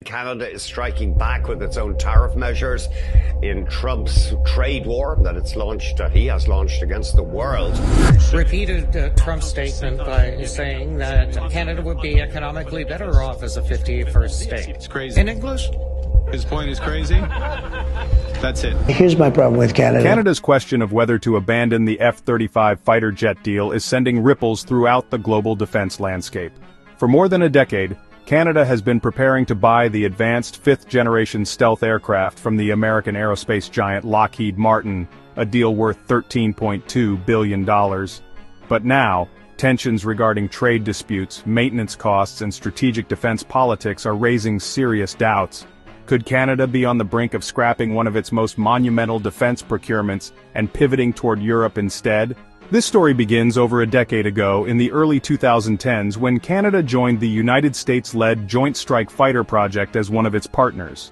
Canada is striking back with its own tariff measures in Trump's trade war that he has launched against the world. Repeated Trump's statement by saying that Canada would be economically better off as a 51st state. It's crazy. In English? His point is crazy. That's it. Here's my problem with Canada. Canada's question of whether to abandon the F-35 fighter jet deal is sending ripples throughout the global defense landscape. For more than a decade, Canada has been preparing to buy the advanced fifth-generation stealth aircraft from the American aerospace giant Lockheed Martin, a deal worth $13.2 billion. But now, tensions regarding trade disputes, maintenance costs, and strategic defense politics are raising serious doubts. Could Canada be on the brink of scrapping one of its most monumental defense procurements and pivoting toward Europe instead? This story begins over a decade ago in the early 2010s when Canada joined the United States-led Joint Strike Fighter project as one of its partners.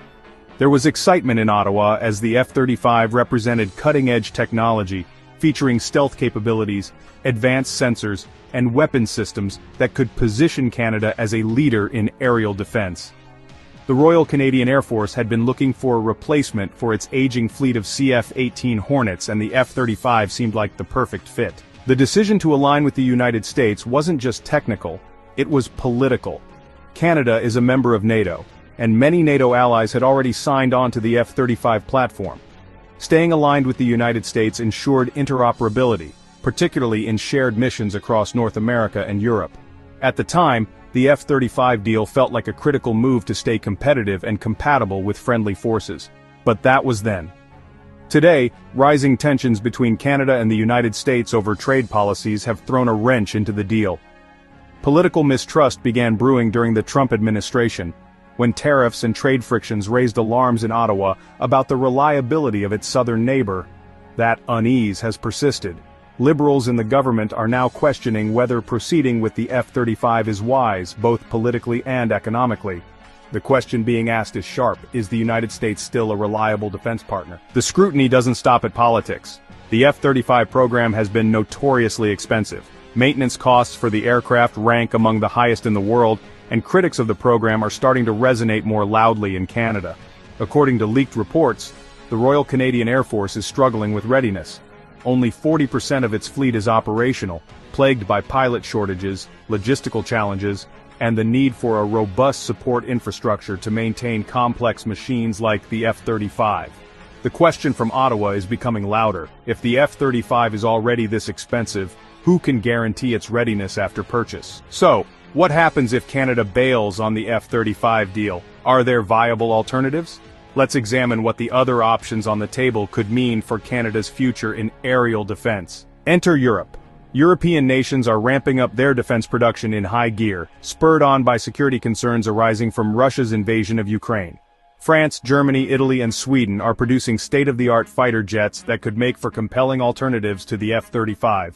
There was excitement in Ottawa as the F-35 represented cutting-edge technology, featuring stealth capabilities, advanced sensors, and weapon systems that could position Canada as a leader in aerial defense. The Royal Canadian Air Force had been looking for a replacement for its aging fleet of CF-18 Hornets, and the F-35 seemed like the perfect fit. The decision to align with the United States wasn't just technical, it was political. Canada is a member of NATO, and many NATO allies had already signed on to the F-35 platform. Staying aligned with the United States ensured interoperability, particularly in shared missions across North America and Europe. At the time, the F-35 deal felt like a critical move to stay competitive and compatible with friendly forces. But that was then. Today, rising tensions between Canada and the United States over trade policies have thrown a wrench into the deal. Political mistrust began brewing during the Trump administration, when tariffs and trade frictions raised alarms in Ottawa about the reliability of its southern neighbor. That unease has persisted. Liberals in the government are now questioning whether proceeding with the F-35 is wise, both politically and economically. The question being asked is sharp: is the United States still a reliable defense partner? The scrutiny doesn't stop at politics. The F-35 program has been notoriously expensive. Maintenance costs for the aircraft rank among the highest in the world, and critics of the program are starting to resonate more loudly in Canada. According to leaked reports, the Royal Canadian Air Force is struggling with readiness. Only 40% of its fleet is operational, plagued by pilot shortages, logistical challenges, and the need for a robust support infrastructure to maintain complex machines like the F-35. The question from Ottawa is becoming louder. If the F-35 is already this expensive, who can guarantee its readiness after purchase? So, what happens if Canada bails on the F-35 deal? Are there viable alternatives? Let's examine what the other options on the table could mean for Canada's future in aerial defense. Enter Europe. European nations are ramping up their defense production in high gear, spurred on by security concerns arising from Russia's invasion of Ukraine. France, Germany, Italy, and Sweden are producing state-of-the-art fighter jets that could make for compelling alternatives to the F-35.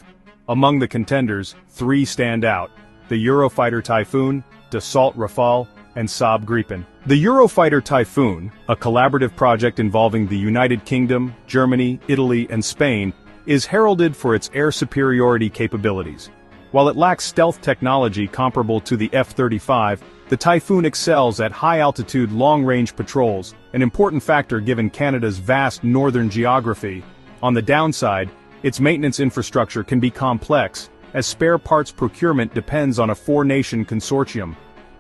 Among the contenders, three stand out: the Eurofighter Typhoon, Dassault Rafale, and Saab Gripen. The Eurofighter Typhoon, a collaborative project involving the United Kingdom, Germany, Italy, and Spain, is heralded for its air superiority capabilities. While it lacks stealth technology comparable to the F-35, the Typhoon excels at high-altitude long-range patrols, an important factor given Canada's vast northern geography. On the downside, its maintenance infrastructure can be complex, as spare parts procurement depends on a four-nation consortium.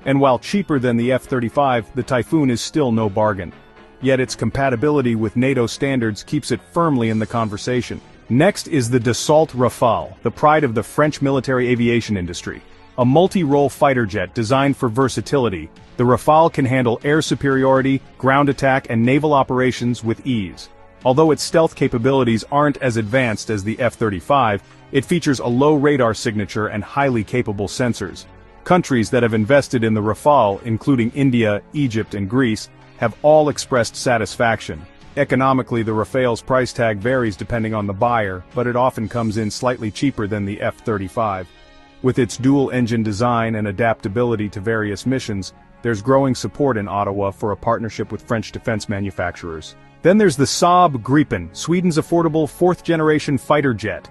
And while cheaper than the F-35, the Typhoon is still no bargain. Yet its compatibility with NATO standards keeps it firmly in the conversation. Next is the Dassault Rafale, the pride of the French military aviation industry. A multi-role fighter jet designed for versatility, the Rafale can handle air superiority, ground attack, and naval operations with ease. Although its stealth capabilities aren't as advanced as the F-35, it features a low radar signature and highly capable sensors. Countries that have invested in the Rafale, including India, Egypt, and Greece, have all expressed satisfaction. Economically, the Rafale's price tag varies depending on the buyer, but it often comes in slightly cheaper than the F-35. With its dual-engine design and adaptability to various missions, there's growing support in Ottawa for a partnership with French defense manufacturers. Then there's the Saab Gripen, Sweden's affordable fourth-generation fighter jet.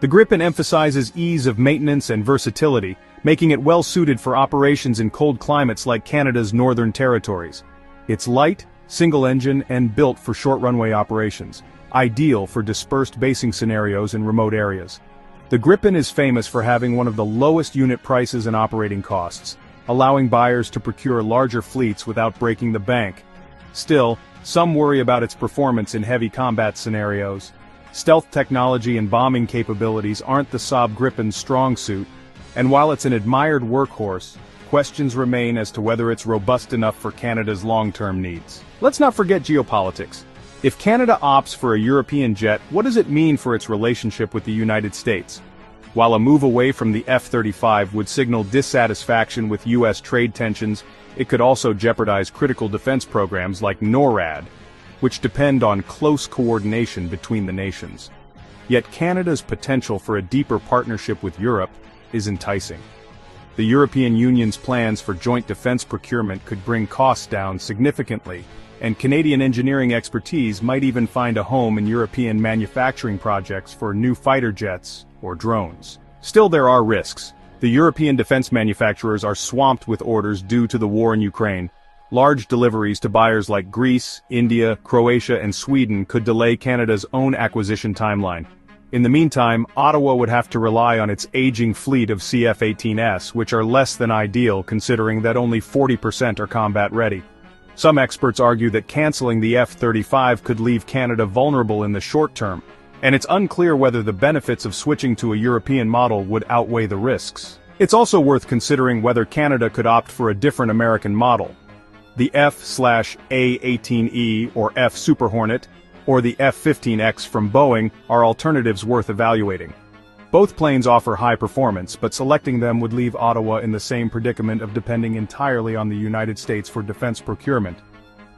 The Gripen emphasizes ease of maintenance and versatility, making it well-suited for operations in cold climates like Canada's northern territories. It's light, single-engine, and built for short runway operations, ideal for dispersed basing scenarios in remote areas. The Gripen is famous for having one of the lowest unit prices and operating costs, allowing buyers to procure larger fleets without breaking the bank. Still, some worry about its performance in heavy combat scenarios. Stealth technology and bombing capabilities aren't the Saab Gripen's strong suit, and while it's an admired workhorse, questions remain as to whether it's robust enough for Canada's long-term needs. Let's not forget geopolitics. If Canada opts for a European jet, what does it mean for its relationship with the United States? While a move away from the F-35 would signal dissatisfaction with U.S. trade tensions, it could also jeopardize critical defense programs like NORAD, which depend on close coordination between the nations. Yet Canada's potential for a deeper partnership with Europe is enticing. The European Union's plans for joint defense procurement could bring costs down significantly, and Canadian engineering expertise might even find a home in European manufacturing projects for new fighter jets or drones. Still, there are risks. The European defense manufacturers are swamped with orders due to the war in Ukraine. Large deliveries to buyers like Greece, India, Croatia, and Sweden could delay Canada's own acquisition timeline. In the meantime, Ottawa would have to rely on its aging fleet of CF-18s, which are less than ideal considering that only 40% are combat-ready. Some experts argue that canceling the F-35 could leave Canada vulnerable in the short term, and it's unclear whether the benefits of switching to a European model would outweigh the risks. It's also worth considering whether Canada could opt for a different American model. The F/A-18E or F Super Hornet, or the F-15X from Boeing are alternatives worth evaluating. Both planes offer high performance, but selecting them would leave Ottawa in the same predicament of depending entirely on the United States for defense procurement,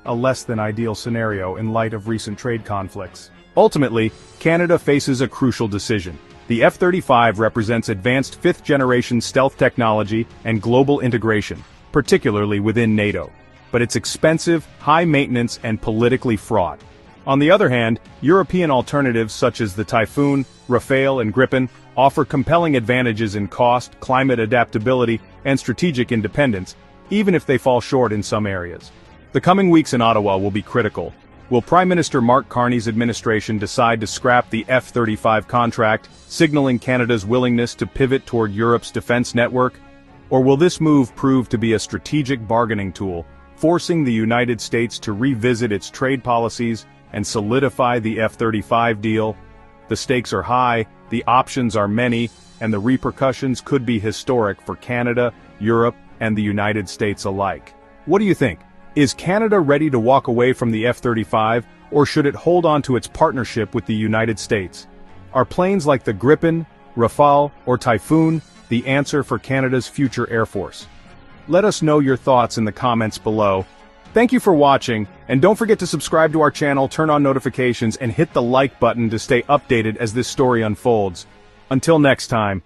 a less than ideal scenario in light of recent trade conflicts. Ultimately, Canada faces a crucial decision. The F-35 represents advanced fifth-generation stealth technology and global integration, particularly within NATO. But it's expensive, high-maintenance, and politically fraught. On the other hand, European alternatives such as the Typhoon, Rafale, and Gripen offer compelling advantages in cost, climate adaptability, and strategic independence, even if they fall short in some areas. The coming weeks in Ottawa will be critical. Will Prime Minister Mark Carney's administration decide to scrap the F-35 contract, signaling Canada's willingness to pivot toward Europe's defense network? Or will this move prove to be a strategic bargaining tool, forcing the United States to revisit its trade policies and solidify the F-35 deal? The stakes are high, the options are many, and the repercussions could be historic for Canada, Europe, and the United States alike. What do you think? Is Canada ready to walk away from the F-35, or should it hold on to its partnership with the United States? Are planes like the Gripen, Rafale, or Typhoon the answer for Canada's future Air Force? Let us know your thoughts in the comments below. Thank you for watching, and don't forget to subscribe to our channel, turn on notifications, and hit the like button to stay updated as this story unfolds. Until next time.